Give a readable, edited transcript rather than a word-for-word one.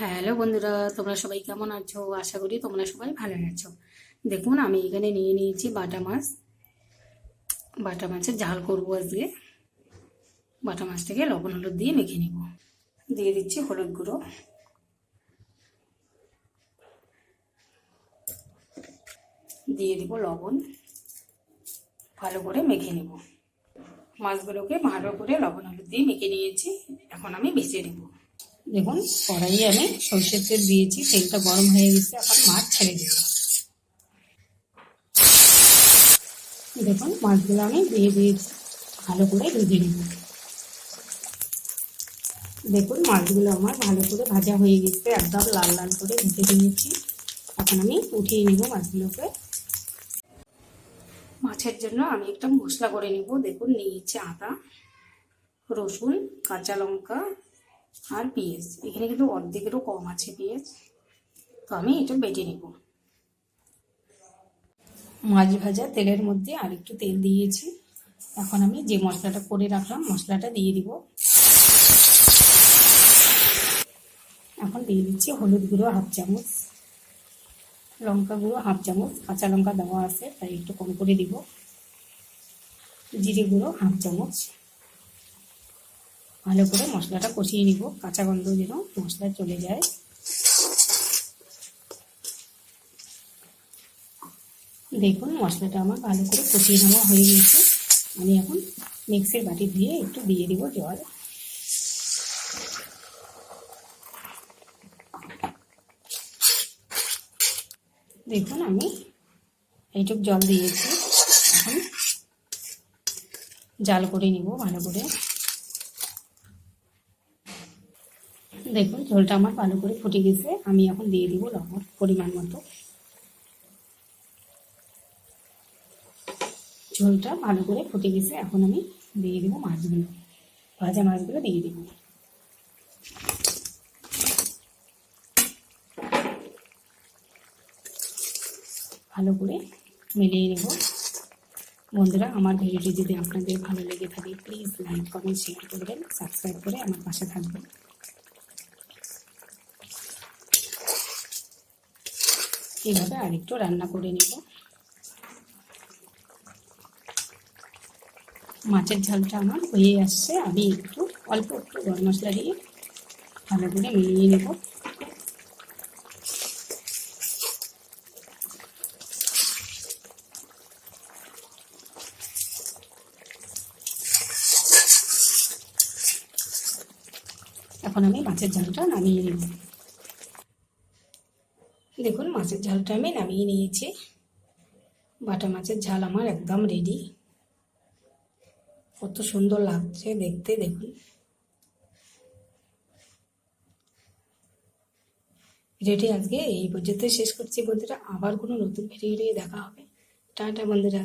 Hello বন্ধুরা, তোমরা সবাই কেমন আছো? আশা করি তোমরা সবাই ভালো আছো। দেখুন, আমি এখানে নিয়ে নিয়েছি বাটা মাছ। বাটা মাছের ঝাল করবো আজকে। বাটা মাছটাকে লবণ হলুদ দিয়ে মেখে নিব। দিয়ে দিচ্ছি হলুদ গুঁড়ো, দিয়ে দিব লবণ। ভালো করে মেখে নেব। মাছগুলোকে ভালো করে লবণ হলুদ দিয়ে মেখে নিয়েছি। এখন আমি ভেজে নেব। দেখুন, কড়াইয়ে আমি সরষের তেল দিয়েছি, তেলটা গরম হয়ে গেছে। এখন মাছ ছেড়ে দেব। দেখুন, মাছগুলো আমি দিয়ে দিয়েছি, ভালো করে ভেজে নেব। দেখুন, মাছগুলো আমার ভালো করে ভাজা হয়ে গেছে, একদম লাল লাল করে ভেজে নিয়েছি। এখন আমি উঠিয়ে নেব মাছগুলোকে। মাছের জন্য আমি একটা মশলা করে নেব। দেখুন, নিয়েছি আদা, রসুন, কাঁচা লঙ্কা আর পেঁয়াজ। এখানে কিন্তু অর্ধেকেরও কম আছে পেঁয়াজ, তো আমি এটা বেটে নেব। মাছ ভাজা তেলের মধ্যে আর একটু তেল দিয়েছি। এখন আমি যে মশলাটা করে রাখলাম মশলাটা দিয়ে দিব। এখন দিয়ে দিচ্ছি হলুদ গুঁড়ো হাফ চামচ, লঙ্কা গুঁড়ো হাফ চামচ, কাঁচা লঙ্কা দেওয়া আছে তাই একটু কম করে দিব। জিরে গুঁড়ো হাফ চামচ। ভালো করে মশলাটা কষিয়ে নিব, কাঁচা গন্ধ যেন মশলা চলে যায়। দেখুন, মশলাটা আমার ভালো করে কষিয়ে নেওয়া হয়ে গেছে। আমি এখন মিক্সির বাটি দিয়ে একটু দিয়ে দিব জল। দেখুন, আমি এইটুকু জল দিয়েছি। এখন জাল করে নিব ভালো করে। দেখুন, ঝোলটা আমার ভালো করে ফুটে গেছে। আমি এখন দিয়ে দিব লবণ পরিমাণ মতো। ঝোলটা ভালো করে ফুটে গেছে। এখন আমি দিয়ে দিব মাছগুলো, ভাজা মাছগুলো দিয়ে দিব। ভালো করে মিলিয়ে নেব। বন্ধুরা, আমার ভিডিওটি যদি আপনাদের ভালো লেগে থাকে প্লিজ লাইক কমেন্ট শেয়ার করবেন, সাবস্ক্রাইব করে আমার পাশে থাকবেন। এইভাবে আরেকটু রান্না করে নেব। মাছের ঝালটা আমার হয়ে আসছে। আমি অল্প একটু গরম মশলা দিয়ে ভালো করে মিলিয়ে নেব। এখন আমি মাছের ঝালটা নামিয়ে নেব। দেখুন, মাছের ঝালটা আমি নামিয়ে নিয়েছি। বাটা মাছের ঝাল আমার একদম রেডি। কত সুন্দর লাগছে দেখতে। দেখুন, ভিডিওটি আজকে এই পর্যন্ত শেষ করছি বন্ধুরা। আবার কোনো নতুন ভিডিও নিয়ে দেখা হবে। টাটা বন্ধুরা।